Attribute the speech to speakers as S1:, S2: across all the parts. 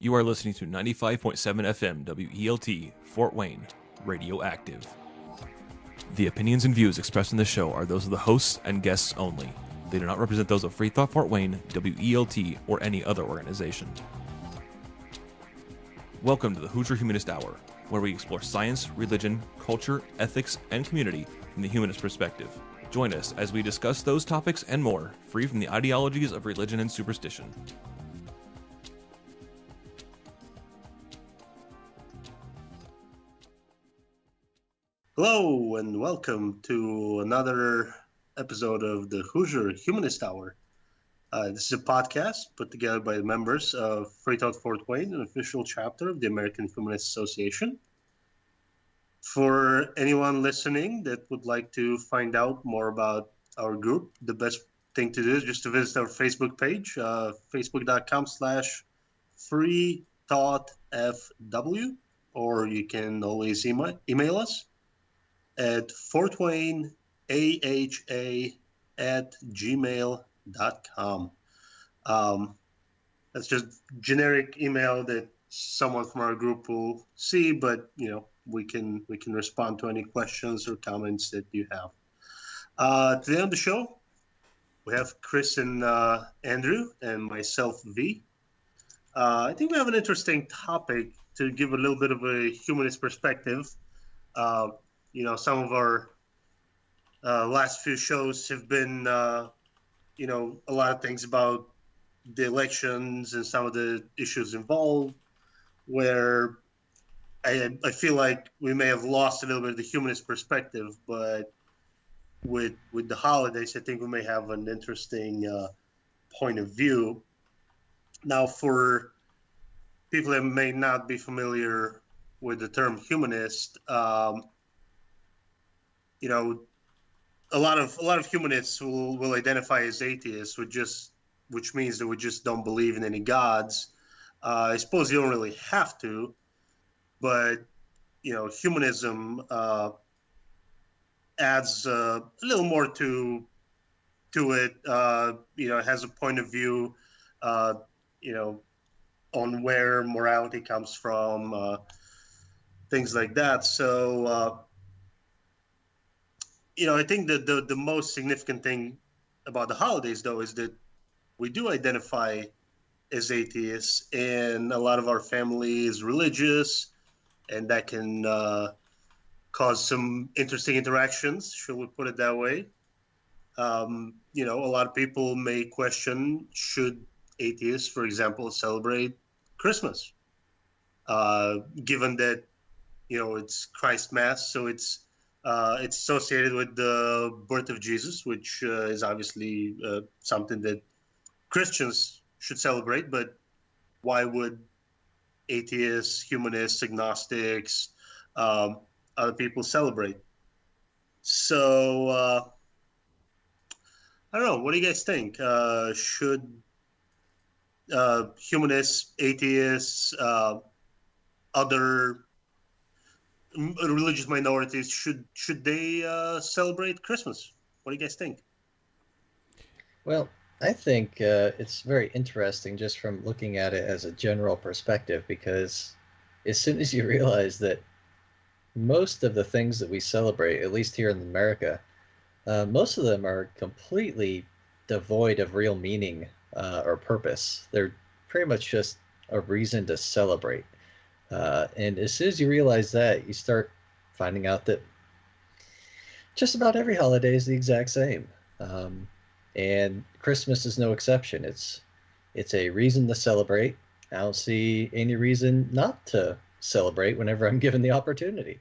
S1: You are listening to 95.7 FM WELT, Fort Wayne, Radioactive. The opinions and views expressed in the show are those of the hosts and guests only. They do not represent those of FreeThought Fort Wayne, WELT, or any other organization. Welcome to the Hoosier Humanist Hour, where we explore science, religion, culture, ethics, and community from the humanist perspective. Join us as we discuss those topics and more, free from the ideologies of religion and superstition.
S2: Hello and welcome to another episode of the Hoosier Humanist Hour. This is a podcast put together by the members of FreeThought Fort Wayne, an official chapter of the American Humanist Association. For anyone listening that would like to find out more about our group, the best thing to do is just to visit our Facebook page, facebook.com/FreeThoughtFW, or you can always email us at fortwayneaha@gmail.com. That's just generic email that someone from our group will see, but we can respond to any questions or comments that you have. Today on the show, we have Chris and Andrew and myself, V. I think we have an interesting topic to give a little bit of a humanist perspective. Some of our last few shows have been, a lot of things about the elections and some of the issues involved, where I feel like we may have lost a little bit of the humanist perspective, but with the holidays, I think we may have an interesting point of view. Now, for people that may not be familiar with the term humanist, a lot of humanists will identify as atheists, which means that we just don't believe in any gods. I suppose you don't really have to, but humanism adds a little more to it. It has a point of view, on where morality comes from, things like that. So. I think that the most significant thing about the holidays, though, is that we do identify as atheists, and a lot of our family is religious, and that can cause some interesting interactions, shall we put it that way. A lot of people may question, should atheists, for example, celebrate Christmas, given that, it's Christ Mass, so it's associated with the birth of Jesus, which is obviously something that Christians should celebrate. But why would atheists, humanists, agnostics, other people celebrate? So I don't know. What do you guys think? Should humanists, atheists, other religious minorities, should they celebrate Christmas? What do you guys think?
S3: Well, I think it's very interesting just from looking at it as a general perspective, because as soon as you realize that most of the things that we celebrate, at least here in America, most of them are completely devoid of real meaning or purpose. They're pretty much just a reason to celebrate. And as soon as you realize that, you start finding out that just about every holiday is the exact same. And Christmas is no exception. It's a reason to celebrate. I don't see any reason not to celebrate whenever I'm given the opportunity.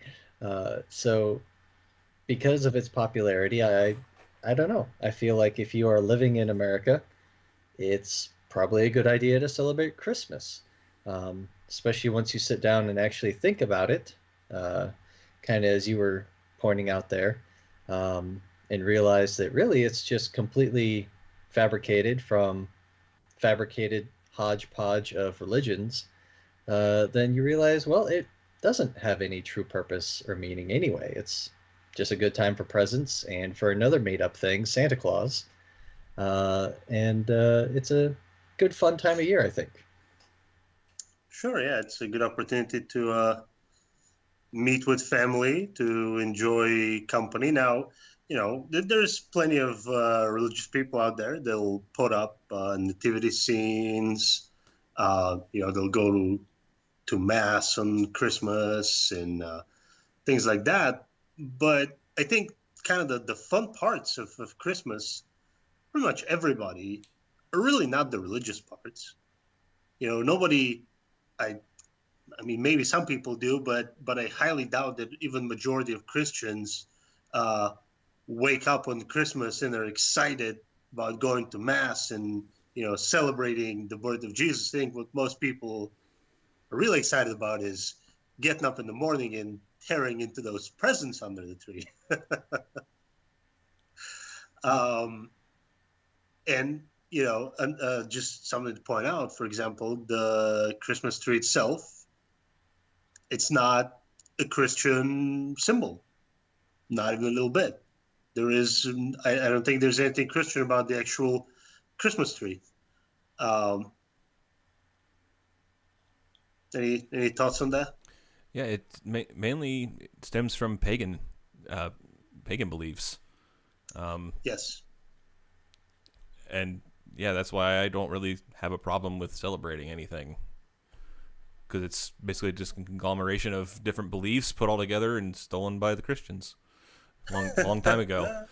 S3: So because of its popularity, I don't know. I feel like if you are living in America, it's probably a good idea to celebrate Christmas. Especially once you sit down and actually think about it, kind of as you were pointing out there, and realize that really it's just completely fabricated from fabricated hodgepodge of religions, then you realize, well, it doesn't have any true purpose or meaning anyway. It's just a good time for presents and for another made-up thing, Santa Claus. And it's a good fun time of year, I think.
S2: Sure, yeah, it's a good opportunity to meet with family, to enjoy company. Now, there's plenty of religious people out there. They'll put up nativity scenes. They'll go to mass on Christmas and things like that. But I think kind of the fun parts of Christmas, pretty much everybody, are really not the religious parts. Nobody, I mean, maybe some people do, but I highly doubt that even majority of Christians wake up on Christmas and are excited about going to mass and celebrating the birth of Jesus. I think what most people are really excited about is getting up in the morning and tearing into those presents under the tree. And just something to point out. For example, the Christmas tree itself, it's not a Christian symbol, not even a little bit. There is, I don't think there's anything Christian about the actual Christmas tree. Any thoughts on that?
S1: Yeah, it mainly stems from pagan beliefs.
S2: Yes.
S1: And yeah, that's why I don't really have a problem with celebrating anything, because it's basically just a conglomeration of different beliefs put all together and stolen by the Christians long time ago.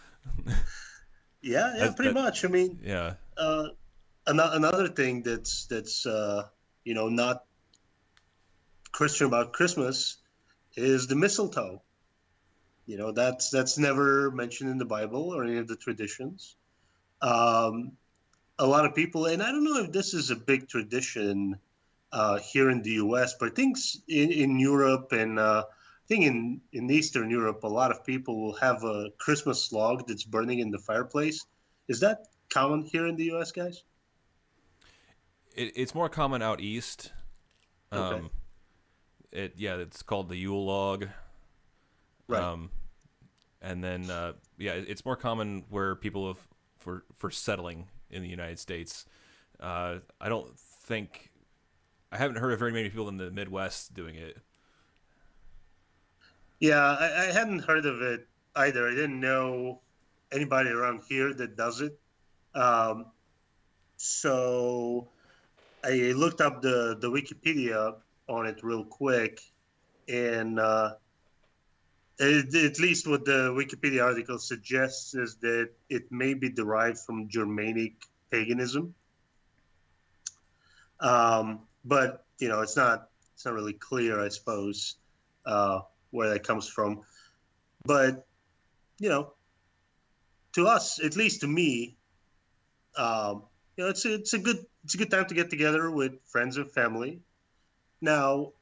S2: Yeah, pretty much. I mean,
S1: yeah.
S2: Another thing that's not Christian about Christmas is the mistletoe. That's never mentioned in the Bible or any of the traditions. A lot of people, and I don't know if this is a big tradition here in the U.S., but I think in Europe and I think in Eastern Europe, a lot of people will have a Christmas log that's burning in the fireplace. Is that common here in the U.S., guys?
S1: It's more common out east.
S2: Okay.
S1: It's called the Yule log.
S2: Right.
S1: And then it's more common where people have for settling in the United States. I haven't heard of very many people in the Midwest doing it.
S2: Yeah, I hadn't heard of it either. I didn't know anybody around here that does it. So I looked up the Wikipedia on it real quick, and at least what the Wikipedia article suggests is that it may be derived from Germanic paganism. But it's not really clear, I suppose, where that comes from. But to us, at least to me, it's a good time to get together with friends and family. Now,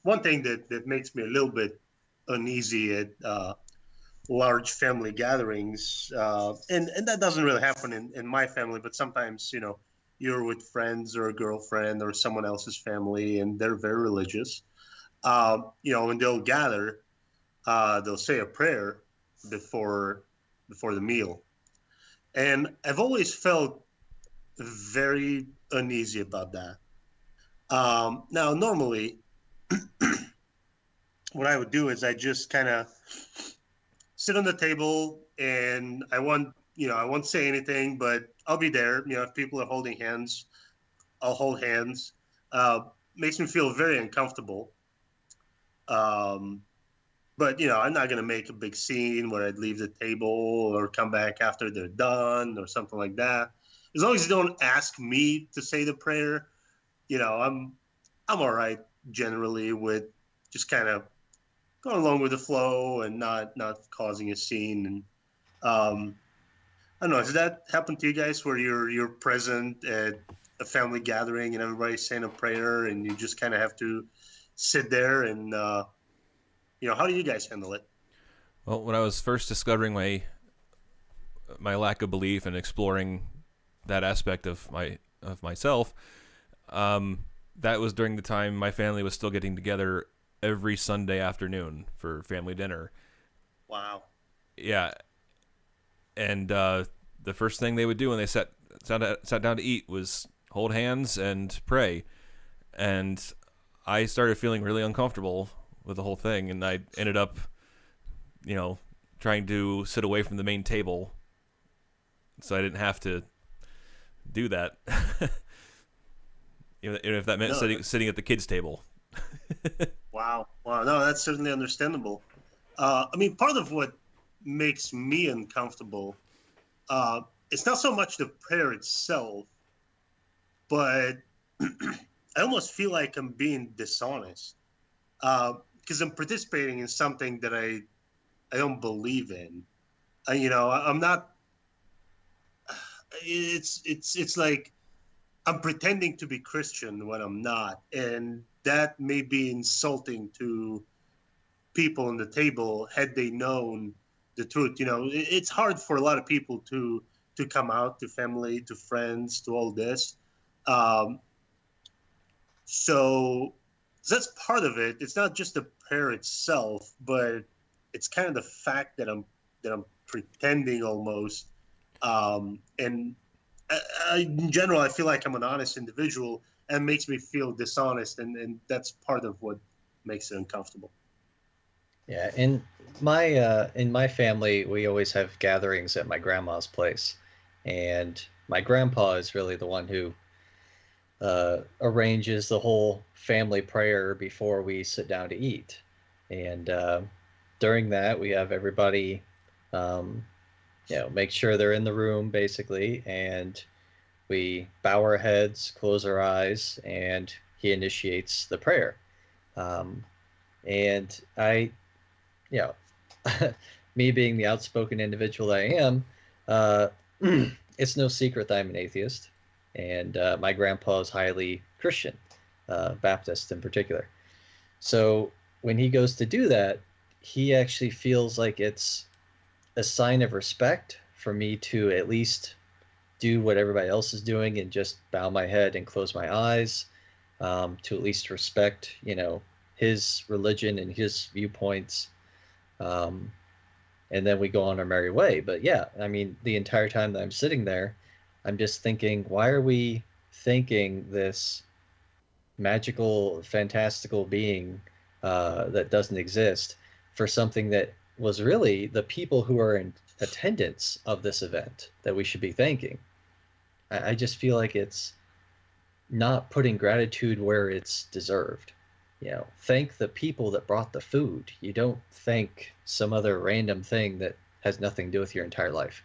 S2: one thing that makes me a little bit uneasy at large family gatherings, and that doesn't really happen in my family, but sometimes you're with friends or a girlfriend or someone else's family and they're very religious. When they'll gather, they'll say a prayer before the meal, and I've always felt very uneasy about that. Now, normally, what I would do is I just kind of sit on the table, and I won't say anything, but I'll be there. If people are holding hands, I'll hold hands. Makes me feel very uncomfortable. But I'm not going to make a big scene where I'd leave the table or come back after they're done or something like that. As long as you don't ask me to say the prayer, I'm all right generally with just kind of going along with the flow and not causing a scene. And I don't know, has that happened to you guys where you're present at a family gathering and everybody's saying a prayer and you just kind of have to sit there and how do you guys handle it?
S1: Well, when I was first discovering my lack of belief and exploring that aspect of myself, that was during the time my family was still getting together every Sunday afternoon for family dinner.
S2: Wow.
S1: Yeah. And the first thing they would do when they sat down to eat was hold hands and pray. and I started feeling really uncomfortable with the whole thing, and I ended up, trying to sit away from the main table so I didn't have to do that. Even if that meant sitting at the kids' table.
S2: Wow. No, that's certainly understandable. I mean, part of what makes me uncomfortable, it's not so much the prayer itself, but I almost feel like I'm being dishonest because I'm participating in something that I don't believe in. I'm not. It's like I'm pretending to be Christian when I'm not, and that may be insulting to people on the table had they known the truth. It's hard for a lot of people to come out to family, to friends, to all this. So that's part of it. It's not just the prayer itself, but it's kind of the fact that I'm pretending almost. And in general, I feel like I'm an honest individual, and it makes me feel dishonest, and that's part of what makes it uncomfortable.
S3: Yeah, in my family, we always have gatherings at my grandma's place, and my grandpa is really the one who arranges the whole family prayer before we sit down to eat. And during that, we have everybody, make sure they're in the room basically, and we bow our heads, close our eyes, and he initiates the prayer. And I, me being the outspoken individual I am, it's no secret that I'm an atheist, and my grandpa is highly Christian, Baptist in particular. So when he goes to do that, he actually feels like it's a sign of respect for me to at least do what everybody else is doing and just bow my head and close my eyes, to at least respect, his religion and his viewpoints. And then we go on our merry way. But yeah, I mean, the entire time that I'm sitting there, I'm just thinking, why are we thanking this magical, fantastical being that doesn't exist for something that was really the people who are in attendance of this event that we should be thanking? I just feel like it's not putting gratitude where it's deserved. Thank the people that brought the food. You don't thank some other random thing that has nothing to do with your entire life.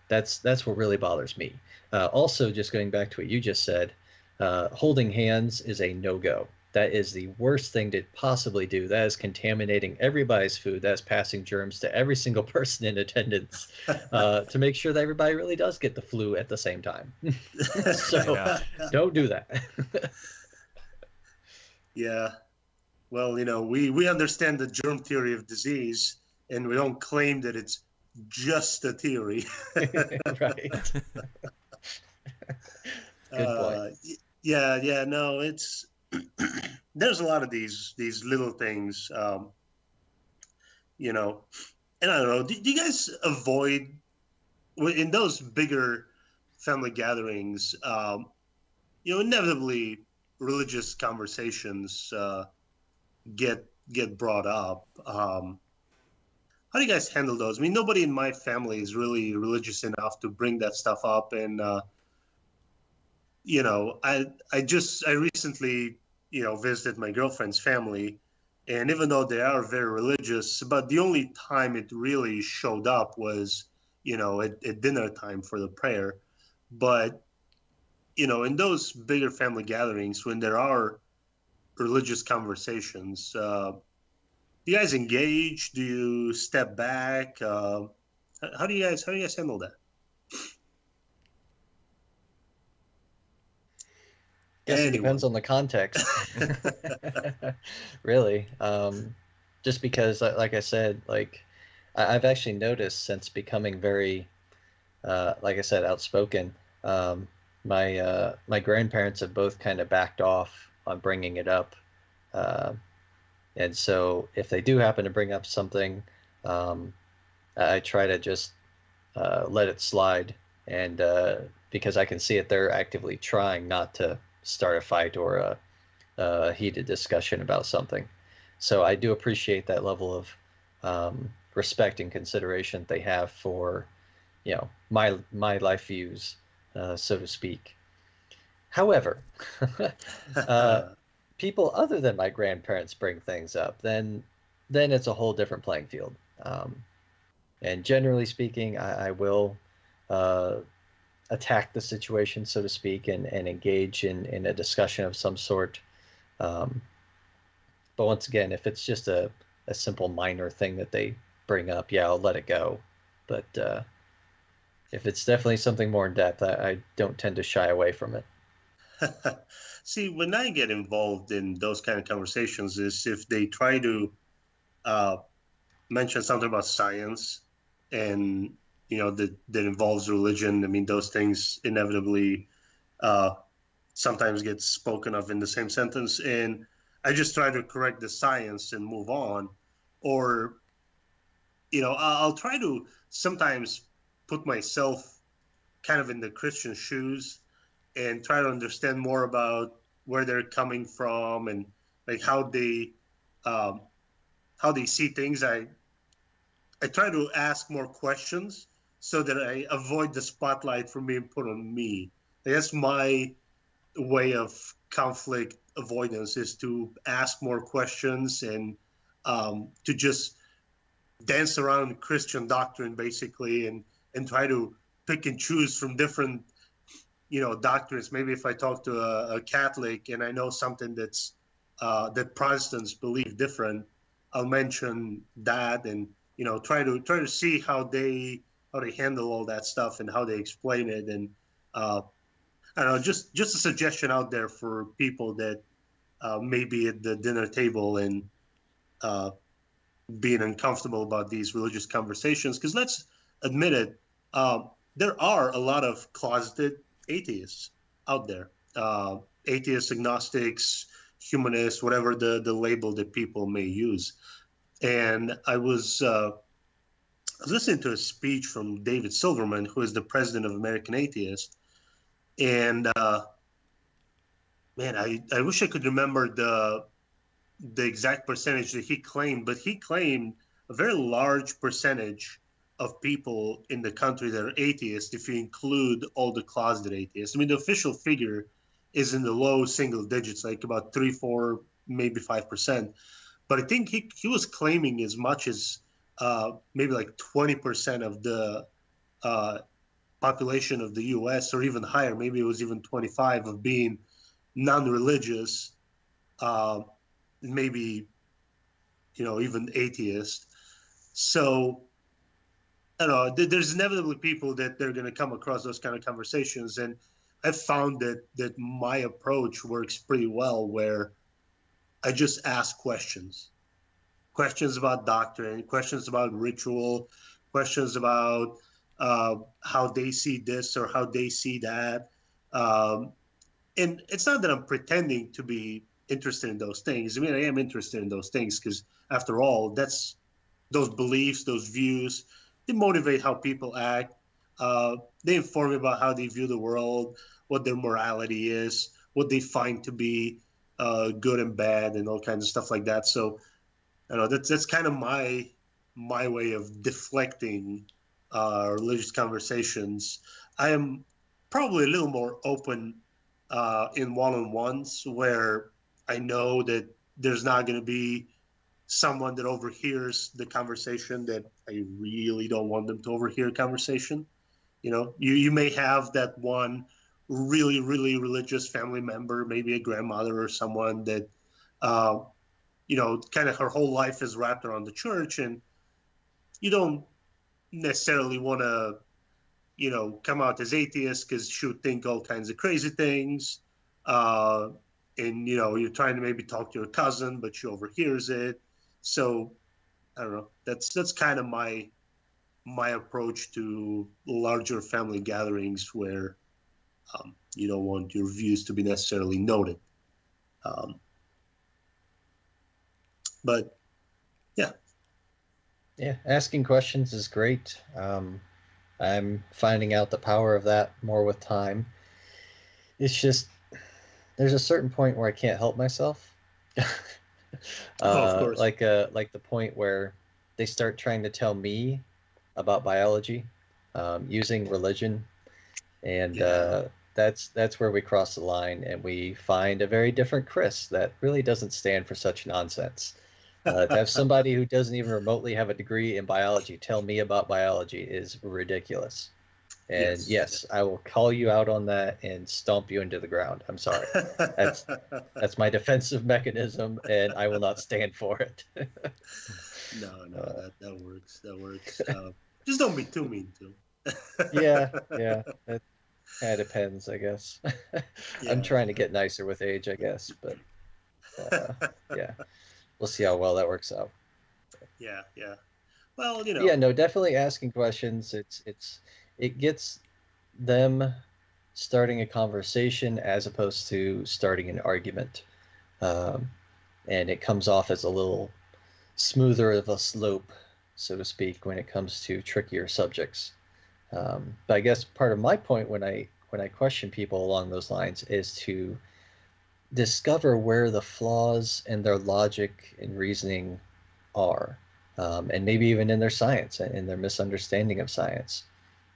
S3: That's what really bothers me. Also, just going back to what you just said, holding hands is a no-go. That is the worst thing to possibly do. That is contaminating everybody's food. That is passing germs to every single person in attendance, to make sure that everybody really does get the flu at the same time. So don't do that.
S2: Yeah. Well, we understand the germ theory of disease, and we don't claim that it's just a theory.
S3: Right. Good point.
S2: Yeah. No, it's there's a lot of these little things, and I don't know. Do you guys avoid in those bigger family gatherings? Inevitably, religious conversations get brought up. How do you guys handle those? I mean, nobody in my family is really religious enough to bring that stuff up, and I recently visited my girlfriend's family, and even though they are very religious, but the only time it really showed up was at dinner time for the prayer. But in those bigger family gatherings, when there are religious conversations, do you guys engage? Do you step back? How do you guys handle that?
S3: Guess it depends on the context. Really. Just because, like I said, I've actually noticed since becoming very, like I said, outspoken, my grandparents have both kind of backed off on bringing it up. And so if they do happen to bring up something, I try to just let it slide. And because I can see it, they're actively trying not to start a fight or a heated discussion about something. So I do appreciate that level of respect and consideration they have for, my life views, so to speak. However, uh, people other than my grandparents bring things up, then it's a whole different playing field. And generally speaking, I will uh, attack the situation, so to speak, and engage in a discussion of some sort. Um, but once again, if it's just a simple minor thing that they bring up, yeah, I'll let it go. But if it's definitely something more in depth, I don't tend to shy away from it.
S2: See, when I get involved in those kind of conversations, is if they try to uh, mention something about science and that involves religion. I mean, those things inevitably sometimes get spoken of in the same sentence, and I just try to correct the science and move on. Or I'll try to sometimes put myself kind of in the Christian shoes and try to understand more about where they're coming from and like um, how they see things. I try to ask more questions so that I avoid the spotlight from being put on me. That's my way of conflict avoidance, is to ask more questions and to just dance around Christian doctrine basically, and try to pick and choose from different doctrines. Maybe if I talk to a Catholic and I know something that's that Protestants believe different, I'll mention that and try to see how they handle all that stuff and how they explain it. And I don't know, just a suggestion out there for people that may be at the dinner table and uh, being uncomfortable about these religious conversations. Because let's admit it, there are a lot of closeted atheists out there, atheists, agnostics, humanists, whatever the label that people may use. And I was listening to a speech from David Silverman, who is the president of American Atheist. And man, I wish I could remember the exact percentage that he claimed, but he claimed a very large percentage of people in the country that are atheists, if you include all the closeted atheists. I mean, the official figure is in the low single digits, like about 3, 4, maybe 5%. But I think he was claiming as much as maybe like 20% of the uh, population of the U.S., or even higher. Maybe it was even 25, of being non-religious, maybe even atheist. So I don't know. There's inevitably people that they're going to come across those kind of conversations, and I've found that my approach works pretty well, where I just ask questions about doctrine, questions about ritual, questions about how they see this or how they see that. And it's not that I'm pretending to be interested in those things. I mean, I am interested in those things because, after all, that's those beliefs, those views, they motivate how people act. They inform me about how they view the world, what their morality is, what they find to be good and bad, and all kinds of stuff like that. So, I don't know, that's kind of my way of deflecting religious conversations. I am probably a little more open in one-on-ones, where I know that there's not going to be someone that overhears the conversation that I really don't want them to overhear conversation. You may have that one really, really religious family member, maybe a grandmother or someone that, kind of her whole life is wrapped around the church, and you don't necessarily want to, come out as atheist because she would think all kinds of crazy things. And, you're trying to maybe talk to your cousin, but she overhears it. So I don't know. That's kind of my approach to larger family gatherings, where you don't want your views to be necessarily noted. But yeah.
S3: Yeah, asking questions is great. I'm finding out the power of that more with time. It's just there's a certain point where I can't help myself.
S2: Oh, of course.
S3: Like the point where they start trying to tell me about biology, using religion, and
S2: Yeah.
S3: that's where we cross the line, and we find a very different Chris that really doesn't stand for such nonsense. To have somebody who doesn't even remotely have a degree in biology tell me about biology is ridiculous. And
S2: Yes.
S3: yes, I will call you out on that and stomp you into the ground. I'm sorry. That's that's my defensive mechanism, and I will not stand for it.
S2: No,
S3: Uh,
S2: that works. That works. Just don't be too mean to 'em.
S3: yeah, yeah, it kind of depends, I guess. I'm
S2: Yeah,
S3: trying to get nicer with age, I guess, but uh,
S2: yeah.
S3: yeah, we'll see how well that works out.
S2: Yeah, yeah. Well,
S3: Yeah, no, definitely asking questions. It gets them starting a conversation as opposed to starting an argument. Um, and it comes off as a little smoother of a slope, so to speak, when it comes to trickier subjects. But I guess part of my point when I question people along those lines is to discover where the flaws in their logic and reasoning are, and maybe even in their science and in their misunderstanding of science.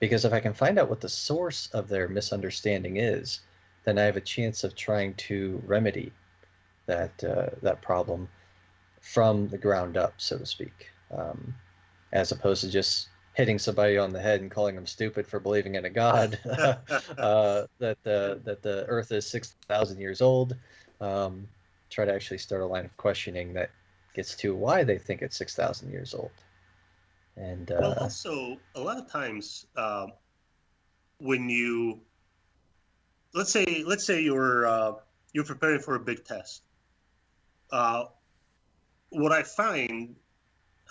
S3: Because if I can find out what the source of their misunderstanding is, then I have a chance of trying to remedy that problem from the ground up, so to speak, as opposed to just hitting somebody on the head and calling them stupid for believing in a god, that the Earth is 6,000 years old. Um, Try to actually start a line of questioning that gets to why they think it's 6,000 years old. And
S2: well, also a lot of times when you let's say you're preparing for a big test. Uh, what I find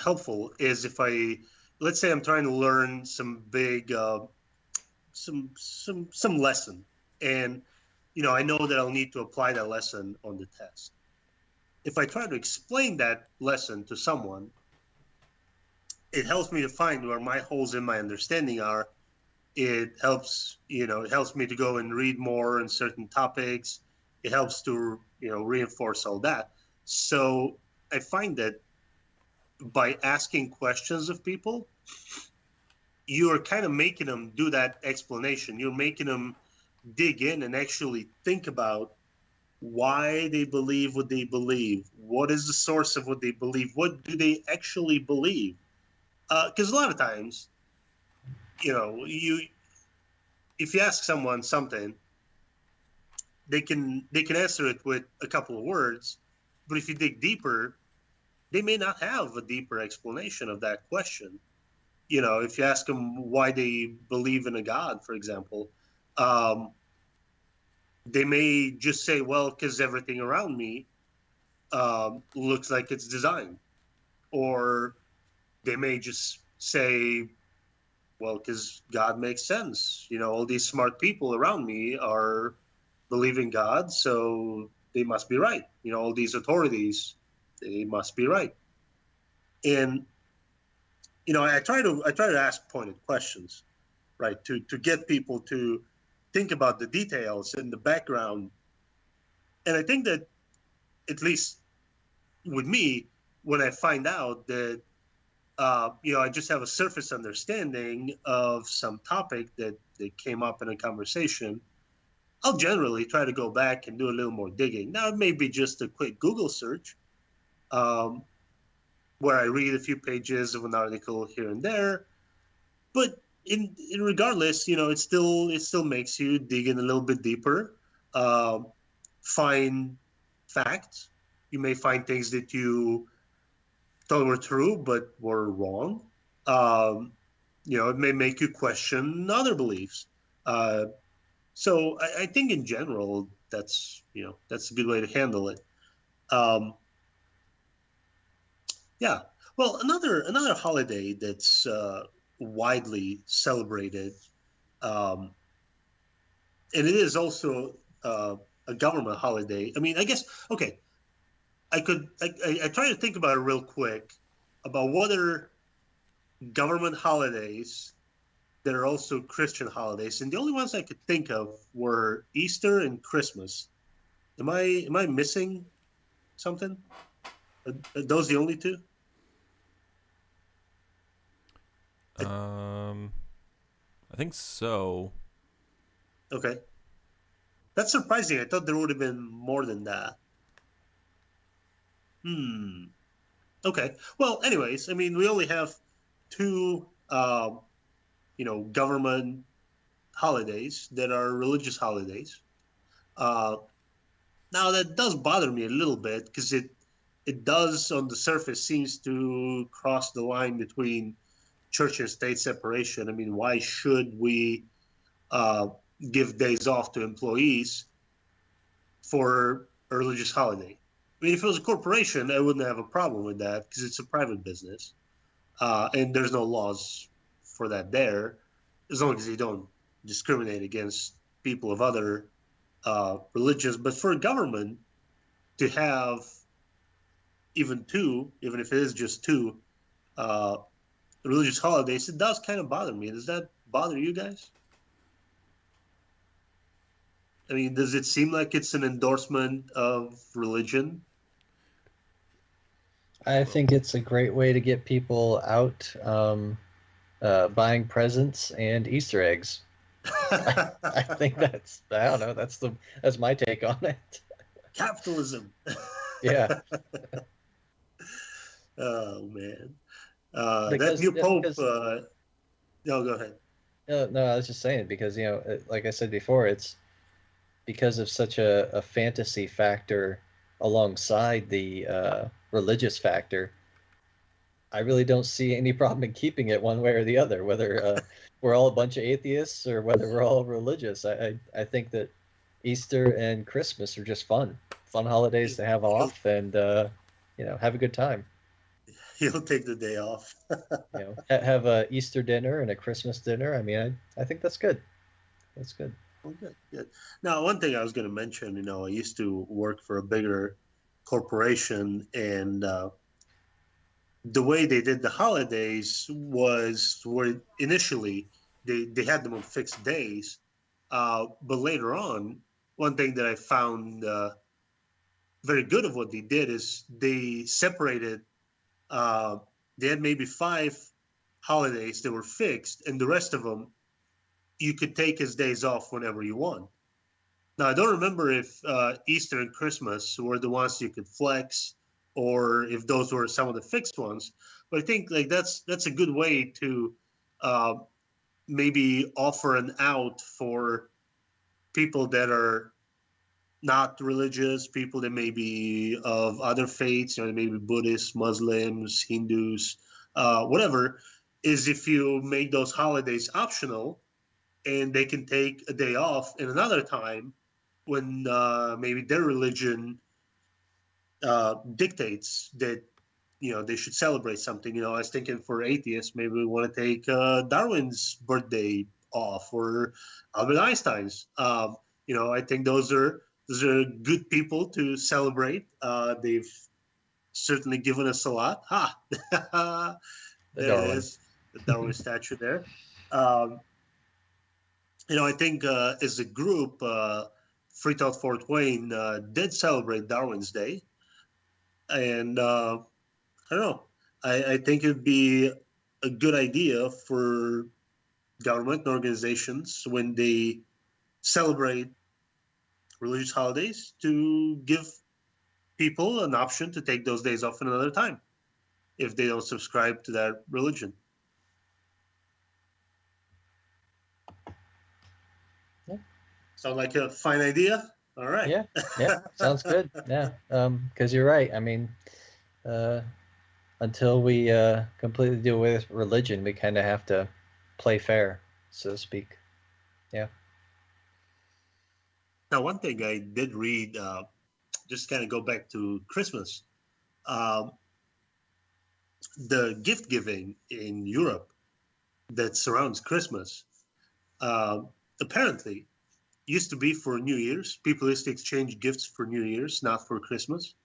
S2: helpful is if let's say I'm trying to learn some big some lesson, and I know that I'll need to apply that lesson on the test. If I try to explain that lesson to someone, it helps me to find where my holes in my understanding are. It helps me to go and read more on certain topics. It helps to reinforce all that. So I find that by asking questions of people, you are kind of making them do that explanation. You're making them dig in and actually think about why they believe what they believe. What is the source of what they believe? What do they actually believe? Because a lot of times, you if you ask someone something, they can answer it with a couple of words, but if you dig deeper, they may not have a deeper explanation of that question. If you ask them why they believe in a god, for example, um, they may just say, well, because everything around me looks like it's designed. Or they may just say, well, because God makes sense. All these smart people around me are believing God, so they must be right. All these authorities, they must be right. And I try to ask pointed questions, right, to get people to think about the details and the background. And I think that, at least with me, when I find out that I just have a surface understanding of some topic that came up in a conversation, I'll generally try to go back and do a little more digging. Now, it may be just a quick Google search, um, where I read a few pages of an article here and there, but in regardless, it still makes you dig in a little bit deeper, um, find facts. You may find things that you thought were true but were wrong. Um, it may make you question other beliefs. Uh, so I think in general, that's a good way to handle it. Um, yeah. Well, another holiday that's widely celebrated, um, and it is also a government holiday. I mean, I guess, okay. I try to think about it real quick about what are government holidays that are also Christian holidays, and the only ones I could think of were Easter and Christmas. Am I missing something? Are those the only two?
S1: I think so.
S2: Okay. That's surprising. I thought there would have been more than that. Okay. Well, anyways, I mean, we only have two, government holidays that are religious holidays. Uh, Now that does bother me a little bit because it does on the surface seems to cross the line between church and state separation. I mean, why should we uh, give days off to employees for a religious holiday? I mean, if it was a corporation, I wouldn't have a problem with that because it's a private business, and there's no laws for that there, as long as you don't discriminate against people of other religions. But for a government to have even two, even if it is just two uh, religious holidays, it does kind of bother me. Does that bother you guys? I mean, does it seem like it's an endorsement of religion?
S3: I think it's a great way to get people out buying presents and Easter eggs. I think I don't know, that's my take on it.
S2: Capitalism.
S3: Yeah.
S2: Oh man, that
S3: Because
S2: new pope.
S3: because
S2: No, go ahead.
S3: no, I was just saying because like I said before, it's because of such a fantasy factor alongside the religious factor. I really don't see any problem in keeping it one way or the other, whether we're all a bunch of atheists or whether we're all religious. I think that Easter and Christmas are just fun holidays to have off and have a good time.
S2: He'll take the day off.
S3: Have a Easter dinner and a Christmas dinner. I mean, I think that's good. That's good.
S2: Oh, good, good. Now, one thing I was going to mention, I used to work for a bigger corporation, and the way they did the holidays was where initially they had them on fixed days, but later on, one thing that I found very good of what they did is they separated. They had maybe 5 holidays that were fixed, and the rest of them you could take as days off whenever you want. Now, I don't remember if Easter and Christmas were the ones you could flex, or if those were some of the fixed ones. But I think like that's a good way to uh, maybe offer an out for people that are not religious, people that may be of other faiths, maybe Buddhists, Muslims, Hindus, whatever. Is if you make those holidays optional, and they can take a day off in another time when maybe their religion dictates that they should celebrate something. I was thinking for atheists, maybe we want to take Darwin's birthday off or Albert Einstein's. I think those are good people to celebrate. They've certainly given us a lot. There it is, the Darwin statue there. I think as a group, FreeThought Fort Wayne did celebrate Darwin's Day. And I don't know, I think it'd be a good idea for government and organizations when they celebrate religious holidays to give people an option to take those days off another time if they don't subscribe to that religion. Sound like a fine idea? All right.
S3: Yeah, sounds good. Yeah, because you're right. I mean, until we completely deal with religion, we kind of have to play fair, so to speak. Yeah.
S2: Now, one thing I did read, just kind of go back to Christmas, the gift giving in Europe that surrounds Christmas, apparently used to be for New Year's. People used to exchange gifts for New Year's, not for Christmas.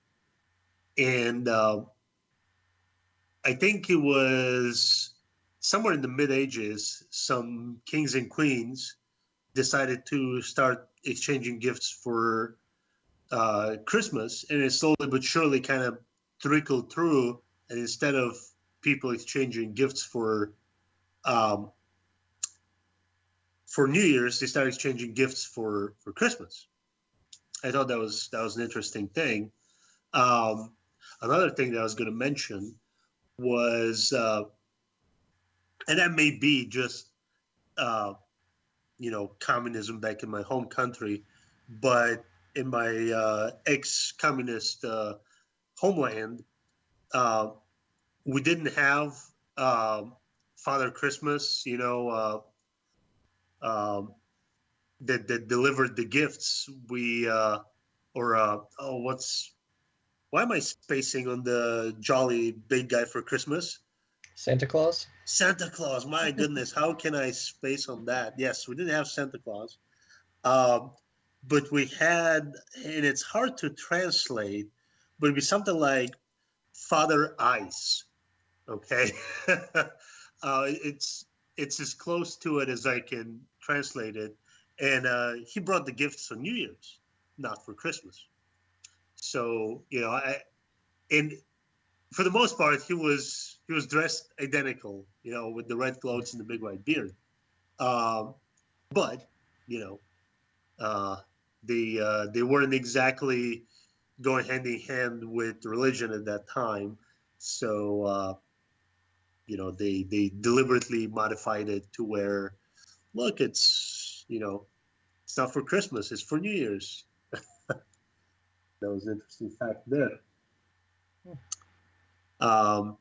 S2: And I think it was somewhere in the mid-ages, some kings and queens decided to start exchanging gifts for Christmas, and it slowly but surely kind of trickled through. And instead of people exchanging gifts um, for New Year's, they started exchanging gifts for Christmas. I thought that was an interesting thing. Another thing that I was going to mention was, and that may be just communism back in my home country, but in my ex-communist homeland, we didn't have Father Christmas, that delivered the gifts. Why am I spacing on the jolly big guy for Christmas?
S3: Santa Claus?
S2: Santa Claus, my goodness, how can I space on that? Yes, we didn't have Santa Claus. But we had, and it's hard to translate, but it'd be something like Father Ice. Okay. It's as close to it as I can translate it. And he brought the gifts on New Year's, not for Christmas. So, and for the most part, he was dressed identical, with the red clothes and the big white beard. But, they weren't exactly going hand in hand with religion at that time. So, they deliberately modified it to where, look, it's not for Christmas, it's for New Year's. That was an interesting fact there. What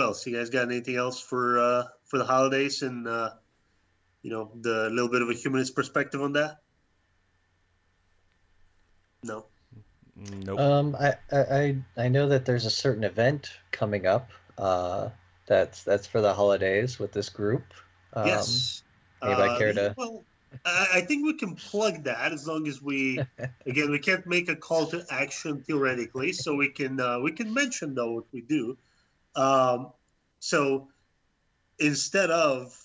S2: else? You guys got anything else for the holidays and the little bit of a humanist perspective on that? No.
S1: Nope.
S3: I know that there's a certain event coming up. That's for the holidays with this group.
S2: Yes.
S3: Anybody care to?
S2: Well, I think we can plug that as long as we can't make a call to action theoretically, so we can mention though what we do. So instead of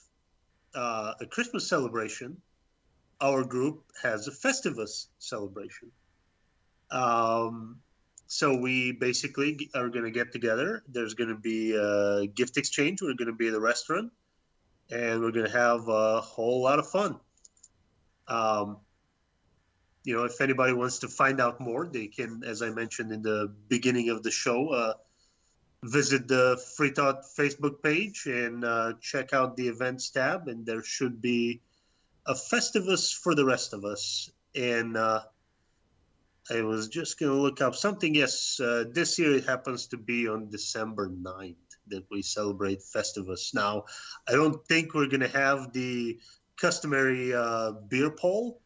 S2: a Christmas celebration, our group has a Festivus celebration. So we basically are going to get together. There's going to be a gift exchange. We're going to be at a restaurant, and we're going to have a whole lot of fun. If anybody wants to find out more, they can, as I mentioned in the beginning of the show, visit the FreeThought Facebook page and check out the events tab, and there should be a Festivus for the rest of us. And I was just going to look up something. Yes, this year it happens to be on December 9th that we celebrate Festivus. Now, I don't think we're going to have the customary beer poll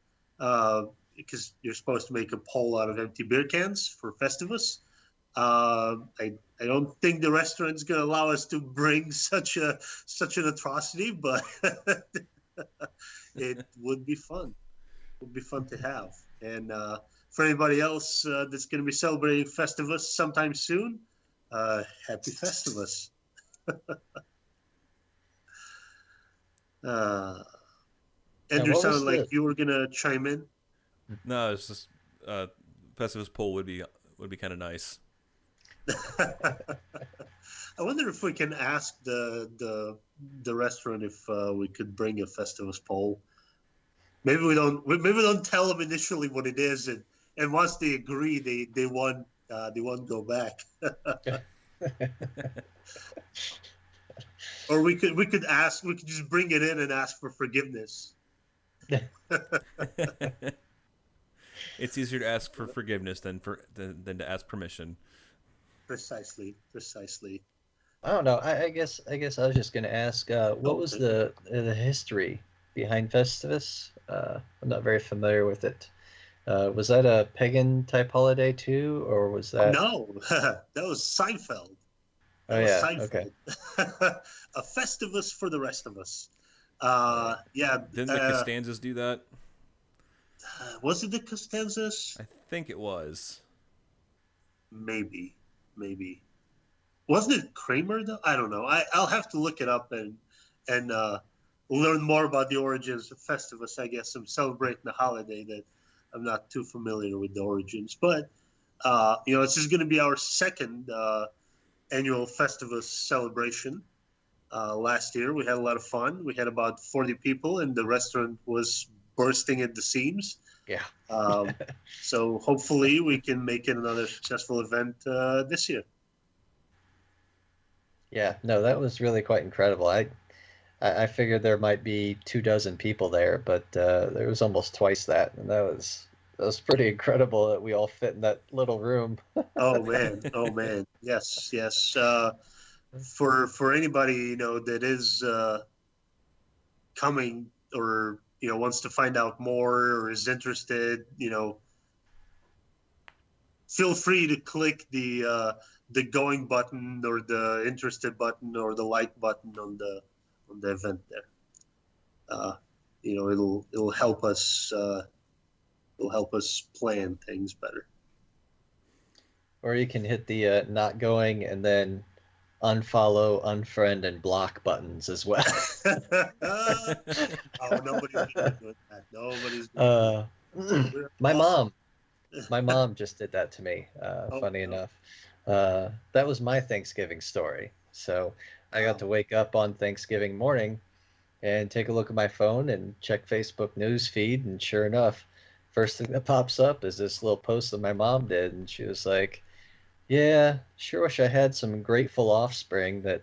S2: because you're supposed to make a poll out of empty beer cans for Festivus. I don't think the restaurant's going to allow us to bring such an atrocity, but it would be fun. It would be fun to have. And for anybody else that's going to be celebrating Festivus sometime soon, happy Festivus. Andrew sounded like you were going to chime in.
S1: No, it's just Festivus poll would be kind of nice.
S2: I wonder if we can ask the restaurant if we could bring a Festivus poll. Maybe we don't tell them initially what it is, and once they agree, they won't go back. Or we could just bring it in and ask for forgiveness.
S1: It's easier to ask for forgiveness than to ask permission.
S2: Precisely.
S3: I don't know. I guess I was just going to ask, what was the history behind Festivus? I'm not very familiar with it. Was that a pagan type holiday too, or was that?
S2: No, that was Seinfeld.
S3: Okay.
S2: A Festivus for the rest of us.
S1: Didn't the Costanzas do that?
S2: Was it the Costanzas?
S1: I think it was.
S2: Maybe. Wasn't it Kramer though? I don't know. I'll have to look it up and learn more about the origins of Festivus. I guess I'm celebrating a holiday that I'm not too familiar with the origins, but this is going to be our second annual Festivus celebration. Last year we had a lot of fun. We had about 40 people, and the restaurant was bursting at the seams.
S3: Yeah.
S2: So hopefully we can make it another successful event this year.
S3: Yeah, no, that was really quite incredible. I figured there might be 24 people there, but there was almost twice that, and that was pretty incredible that we all fit in that little room.
S2: Oh man, yes. For anybody that is coming or wants to find out more or is interested, feel free to click the going button or the interested button or the like button on the event there. It'll help us plan things better.
S3: Or you can hit the not going and then unfollow, unfriend, and block buttons as well.
S2: Oh, nobody's gonna do that. Nobody's gonna do that.
S3: My mom just did that to me. Funny enough, that was my Thanksgiving story. So I got to wake up on Thanksgiving morning and take a look at my phone and check Facebook news feed, and sure enough, first thing that pops up is this little post that my mom did, and she was like, "Yeah, sure wish I had some grateful offspring that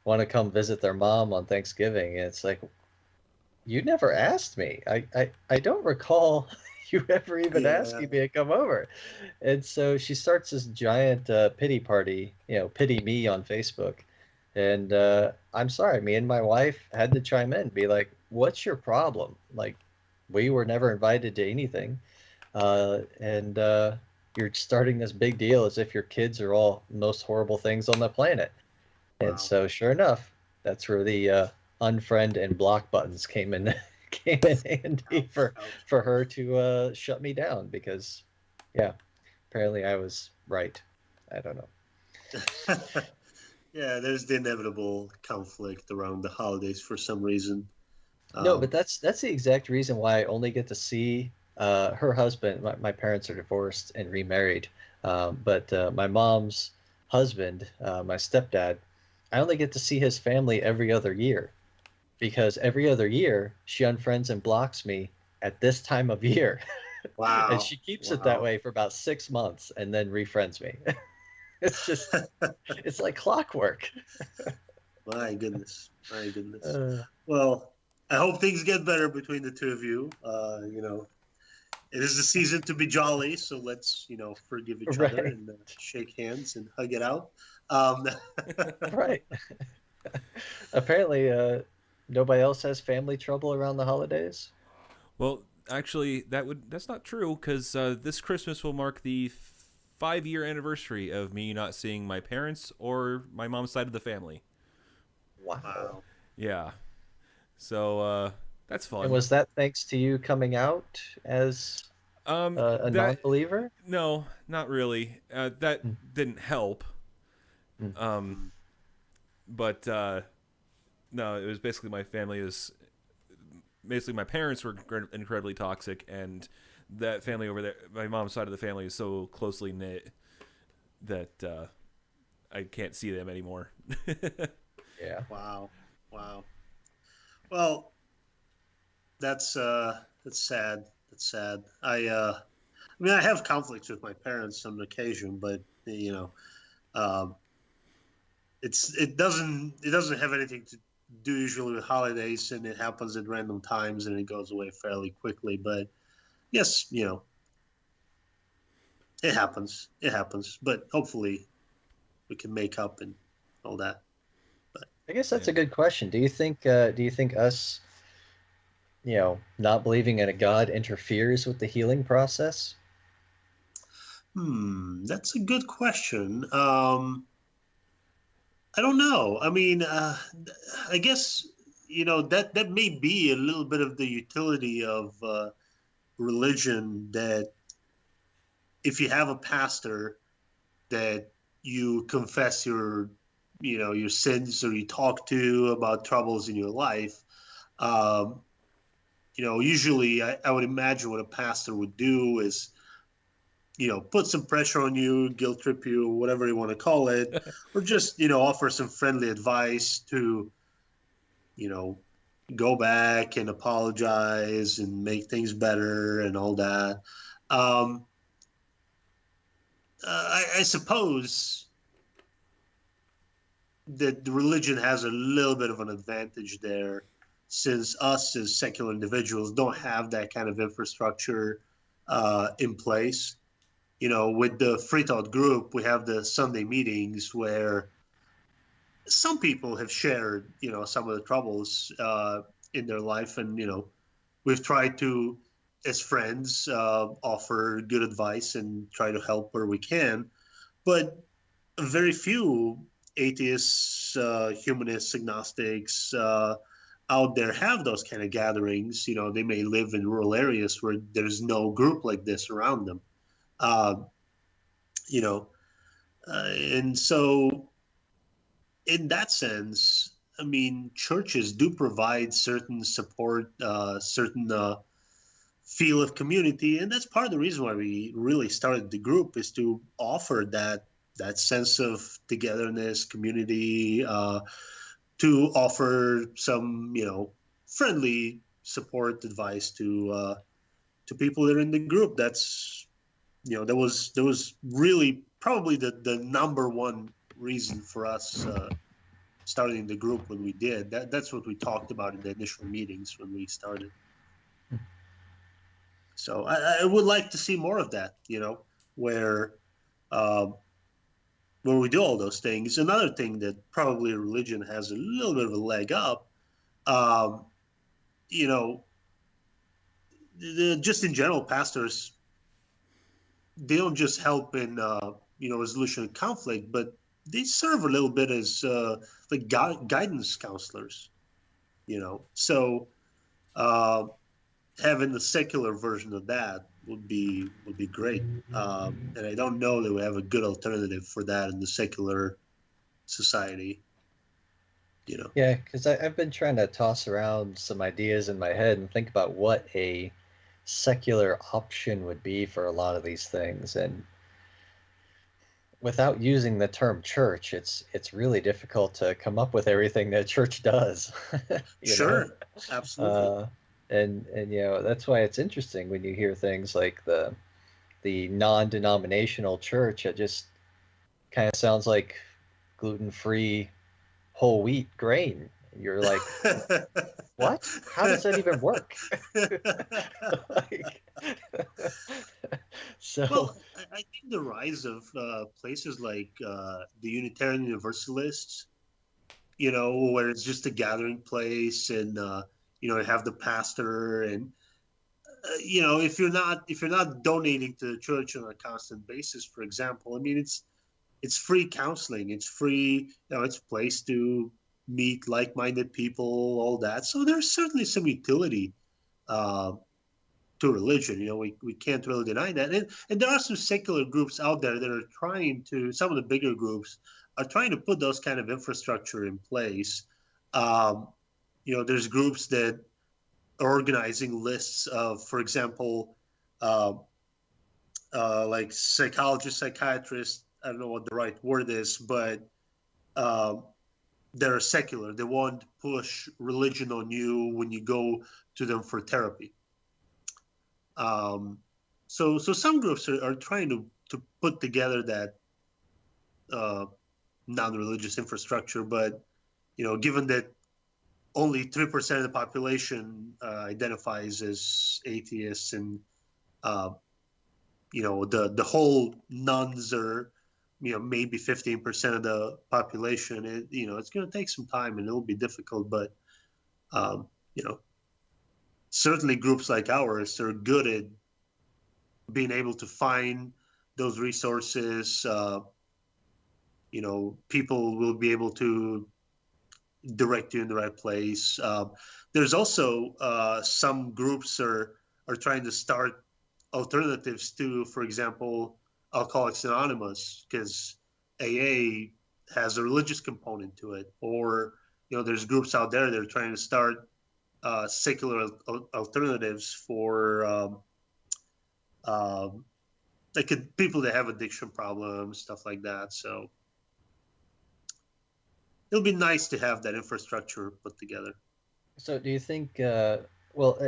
S3: want to come visit their mom on Thanksgiving." And it's like, you never asked me. I don't recall you ever even asking me to come over. And so she starts this giant pity party, pity me on Facebook. And I'm sorry, me and my wife had to chime in and be like, what's your problem? Like, we were never invited to anything. And you're starting this big deal as if your kids are all most horrible things on the planet. Wow. And so sure enough, that's where the unfriend and block buttons came in handy for her to shut me down, because apparently I was right. I don't know.
S2: Yeah, there's the inevitable conflict around the holidays for some reason.
S3: No, but that's the exact reason why I only get to see her husband. My parents are divorced and remarried, but my mom's husband, my stepdad, I only get to see his family every other year, because every other year she unfriends and blocks me at this time of year.
S2: Wow.
S3: And she keeps it that way for about 6 months and then refriends me. It's like clockwork.
S2: My goodness. Well, I hope things get better between the two of you. It is the season to be jolly, so let's, forgive each other and shake hands and hug it out.
S3: Right. Apparently, nobody else has family trouble around the holidays.
S1: Well, actually, that's not true, because this Christmas will mark the 5-year anniversary of me not seeing my parents or my mom's side of the family.
S3: Wow.
S1: Yeah. So that's fun.
S3: And was that thanks to you coming out as a non-believer?
S1: No, not really. That didn't help. But no, it was basically my family my parents were incredibly toxic, and that family over there, my mom's side of the family, is so closely knit that I can't see them anymore.
S3: Yeah.
S2: Wow. Well, that's sad. That's sad. I have conflicts with my parents on occasion, but it doesn't have anything to do usually with holidays, and it happens at random times and it goes away fairly quickly. But yes, it happens. But hopefully we can make up and all that. But
S3: I guess that's a good question. Do you think us, not believing in a God interferes with the healing process?
S2: That's a good question. I don't know. I mean, I guess, that may be a little bit of the utility of religion, that if you have a pastor that you confess your sins, or you talk to about troubles in your life, Um, usually I would imagine what a pastor would do is, put some pressure on you, guilt trip you, whatever you want to call it, or just, offer some friendly advice to, you know, go back and apologize and make things better and all that. Um, I suppose that the religion has a little bit of an advantage there, since us as secular individuals don't have that kind of infrastructure in place. With the FreeThought group, we have the Sunday meetings where some people have shared, some of the troubles in their life, and we've tried to, as friends, offer good advice and try to help where we can. But very few atheists, humanists, agnostics out there have those kind of gatherings. They may live in rural areas where there's no group like this around them. Uh, you know, and so in that sense, I mean, churches do provide certain support, certain feel of community, and that's part of the reason why we really started the group, is to offer that sense of togetherness, community, to offer some friendly support advice to people that are in the group. That was really probably the number one reason for us starting the group when we did. That's what we talked about in the initial meetings when we started. So I would like to see more of that, where uh, where we do all those things. Another thing that probably religion has a little bit of a leg up, um, you know, just in general, pastors, they don't just help in resolution of conflict, but they serve a little bit as like guidance counselors. So uh, having the secular version of that would be great. And I don't know that we have a good alternative for that in the secular society.
S3: Yeah, because I've been trying to toss around some ideas in my head and think about what a secular option would be for a lot of these things. And without using the term church, it's really difficult to come up with everything that church does.
S2: Sure, absolutely.
S3: Uh, and that's why it's interesting when you hear things like the non-denominational church. It just kind of sounds like gluten-free whole wheat grain. You're like, what? How does that even work? like, so
S2: Well, I think the rise of places like the Unitarian Universalists, where it's just a gathering place, and have the pastor, and if you're not donating to the church on a constant basis, for example, I mean, it's free counseling, it's free, it's a place to meet like-minded people, all that. So there's certainly some utility uh, to religion. We can't really deny that. And there are some secular groups out there that are trying to, some of the bigger groups are trying to put those kind of infrastructure in place. Um, there's groups that are organizing lists of, for example, uh, like psychologists, psychiatrists. I don't know what the right word is, but um, they're secular. They won't push religion on you when you go to them for therapy. So some groups are trying to put together that uh, non-religious infrastructure, but given that only 3% of the population identifies as atheists, and the whole nuns are maybe 15% of the population, it's going to take some time and it'll be difficult, but um, you know certainly groups like ours are good at being able to find those resources. People will be able to direct you in the right place. There's also some groups are trying to start alternatives to, for example, Alcoholics Anonymous, because AA has a religious component to it. Or there's groups out there that are trying to start secular alternatives for like people that have addiction problems, stuff like that. So it'll be nice to have that infrastructure put together.
S3: So do you think, well,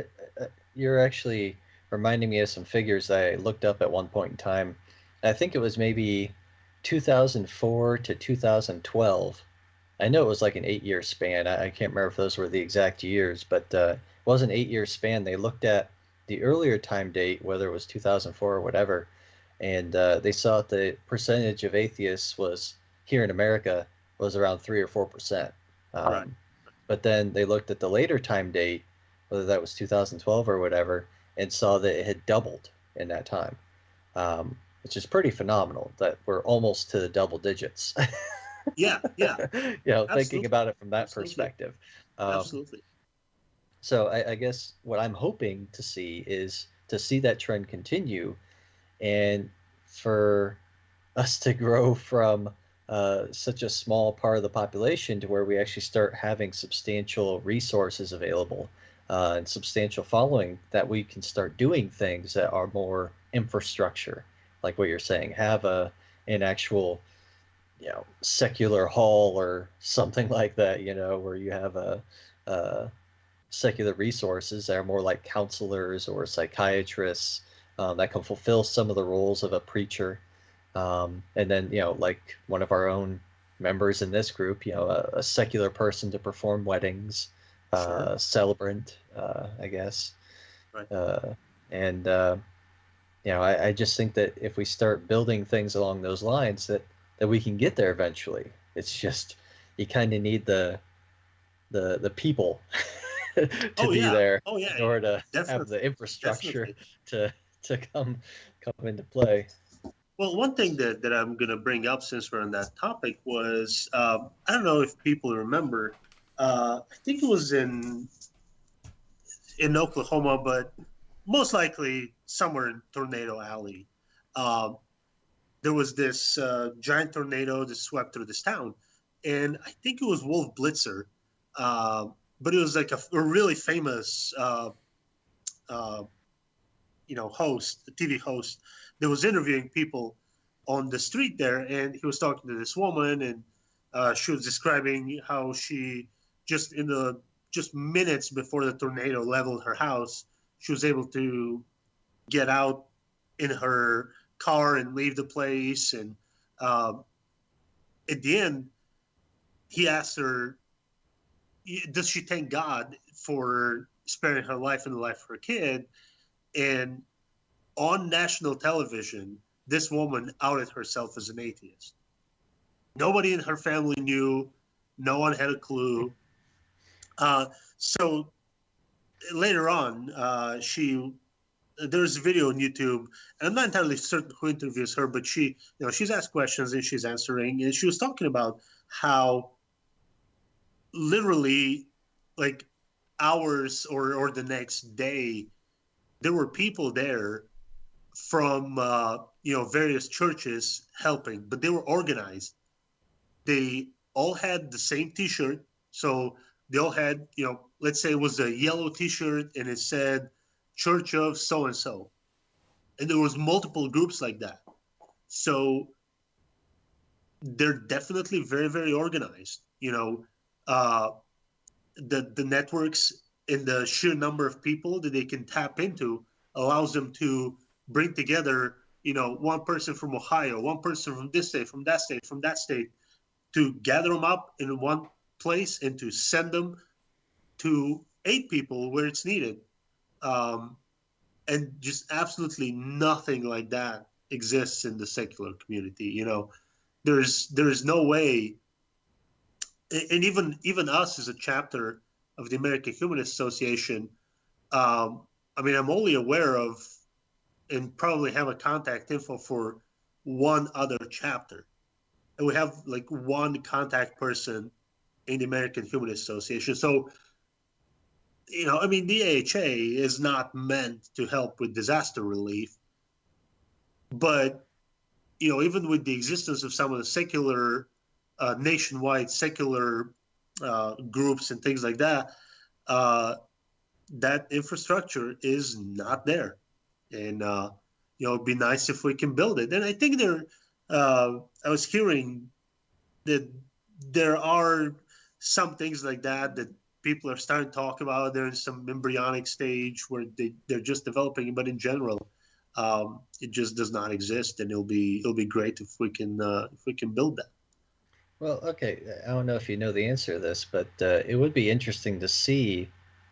S3: you're actually reminding me of some figures I looked up at one point in time. I think it was maybe 2004 to 2012. I know it was like an 8-year span. I can't remember if those were the exact years, but it was an 8-year span. They looked at the earlier time date, whether it was 2004 or whatever, and they saw that the percentage of atheists was here in America was around 3 or 4%.
S2: Right.
S3: But then they looked at the later time date, whether that was 2012 or whatever, and saw that it had doubled in that time, which is pretty phenomenal that we're almost to the double digits.
S2: Yeah, yeah.
S3: Thinking about it from that
S2: Absolutely.
S3: perspective.
S2: Absolutely.
S3: So I guess what I'm hoping to see is to see that trend continue and for us to grow from such a small part of the population to where we actually start having substantial resources available and substantial following that we can start doing things that are more infrastructure, like what you're saying, have an actual secular hall or something like that, where you have secular resources that are more like counselors or psychiatrists that can fulfill some of the roles of a preacher. And then, like one of our own members in this group, a secular person to perform weddings,
S2: Sure.
S3: celebrant, I guess.
S2: Right.
S3: And I just think that if we start building things along those lines, that we can get there eventually. It's just you kind of need the people to be there in order to have the infrastructure to come into play.
S2: Well, one thing that I'm going to bring up since we're on that topic was I don't know if people remember. I think it was in Oklahoma, but most likely somewhere in Tornado Alley. There was this giant tornado that swept through this town, and I think it was Wolf Blitzer, but it was like a really famous, host, a TV host that was interviewing people on the street there, and he was talking to this woman, and she was describing how she just minutes before the tornado leveled her house, she was able to get out in her car and leave the place. And at the end, he asked her, does she thank God for sparing her life and the life of her kid? And on national television, this woman outed herself as an atheist. Nobody in her family knew. No one had a clue. So later on, there's a video on YouTube, and I'm not entirely certain who interviews her, but she's asked questions and she's answering, and she was talking about how literally like hours or the next day, there were people there from various churches helping, but they were organized. They all had the same T-shirt, so they all had, let's say it was a yellow T-shirt and it said Church of so and so, and there was multiple groups like that. So they're definitely very, very organized. The networks and the sheer number of people that they can tap into allows them to bring together, one person from Ohio, one person from this state, from that state, from that state, to gather them up in one place and to send them to aid people where it's needed. And just absolutely nothing like that exists in the secular community. There's no way. And even us as a chapter of the American Humanist Association, I'm only aware of and probably have a contact info for one other chapter. And we have like one contact person in the American Humanist Association. So, the AHA is not meant to help with disaster relief. But, even with the existence of some of the secular, nationwide secular groups and things like that, that infrastructure is not there. And, it'd be nice if we can build it. And I think I was hearing that there are some things like that people are starting to talk about. There's some embryonic stage where they're just developing, but in general, it just does not exist. And it'll be great if we can build that.
S3: Well, okay, I don't know if you know the answer to this, but it would be interesting to see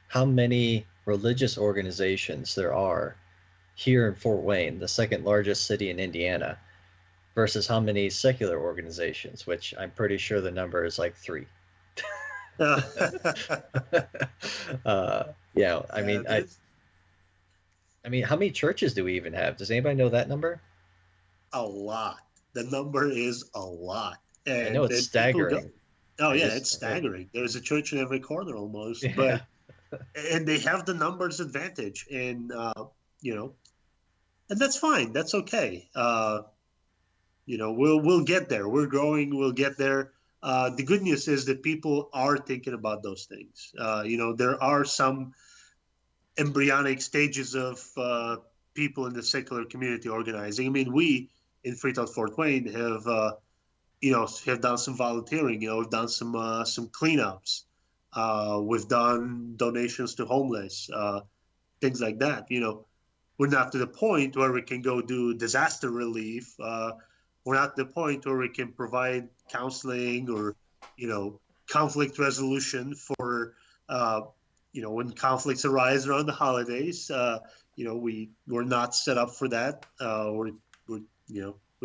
S3: how many religious organizations there are here in Fort Wayne, the second largest city in Indiana, versus how many secular organizations, which I'm pretty sure the number is like 3. Yeah, I mean, how many churches do we even have? Does anybody know that number?
S2: A lot. The number is a lot. And
S3: I know it's staggering.
S2: It's staggering. There's a church in every corner almost, but and they have the numbers advantage, and and that's fine. That's okay. We'll get there. We're growing. We'll get there. The good news is that people are thinking about those things. There are some embryonic stages of people in the secular community organizing. I mean, we in FreeThought Fort Wayne have done some volunteering. We've done some cleanups. We've done donations to homeless, things like that. We're not to the point where we can go do disaster relief. We're not to the point where we can provide counseling or, conflict resolution for, when conflicts arise around the holidays. We're not set up for that. We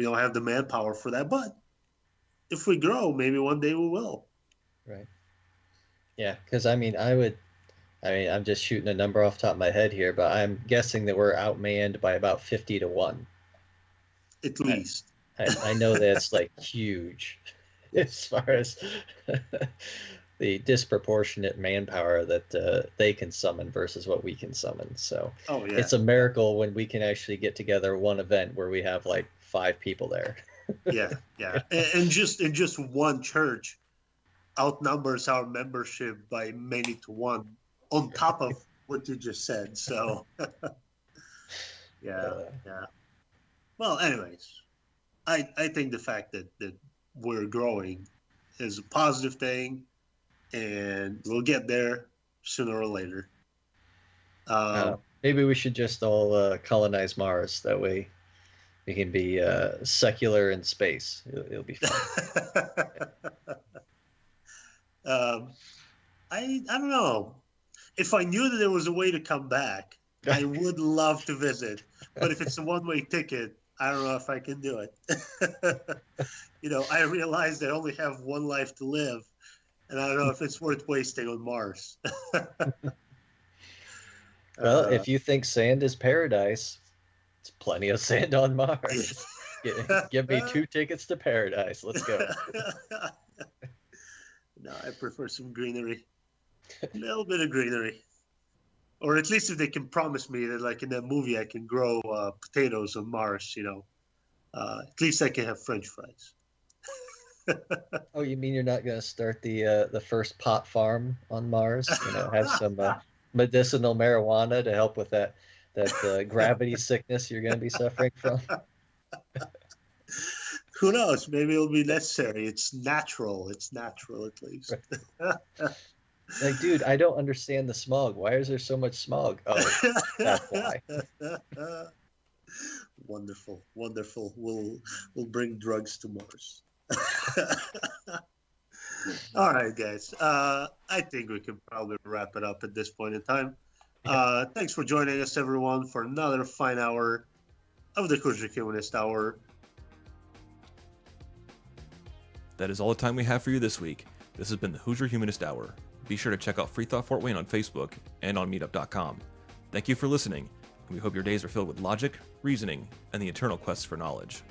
S2: don't have the manpower for that. But if we grow, maybe one day we will.
S3: Right. Yeah, because I'm just shooting a number off the top of my head here, but I'm guessing that we're outmanned by about 50 to 1.
S2: At least.
S3: I know that's like huge as far as the disproportionate manpower that they can summon versus what we can summon. So it's a miracle when we can actually get together one event where we have like 5 people there.
S2: Yeah. And just one church outnumbers our membership by many to 1 on top of what you just said. So yeah. Well, anyways, I think the fact that we're growing is a positive thing, and we'll get there sooner or later.
S3: Maybe we should just all colonize Mars. That way we can be secular in space. It'll be fun.
S2: I don't know. If I knew that there was a way to come back, I would love to visit. But if it's a one-way ticket, I don't know if I can do it. I realize I only have one life to live, and I don't know if it's worth wasting on Mars.
S3: Well, if you think sand is paradise, it's plenty of sand on Mars. Give me 2 tickets to paradise. Let's go.
S2: No, I prefer some greenery. A little bit of greenery. Or at least if they can promise me that, like in that movie, I can grow potatoes on Mars, at least I can have French fries.
S3: Oh, you mean you're not going to start the first pot farm on Mars? Have some medicinal marijuana to help with that gravity sickness you're going to be suffering from?
S2: Who knows? Maybe it'll be necessary. It's natural. It's natural, at least.
S3: Like, dude, I don't understand the smog. Why is there so much smog? Oh, that's why.
S2: Wonderful. We'll bring drugs to Mars. All right, guys. I think we can probably wrap it up at this point in time. Thanks for joining us, everyone, for another fine hour of the Hoosier Humanist Hour.
S1: That is all the time we have for you this week. This has been the Hoosier Humanist Hour. Be sure to check out FreeThought Fort Wayne on Facebook and on Meetup.com. Thank you for listening, and we hope your days are filled with logic, reasoning, and the eternal quest for knowledge.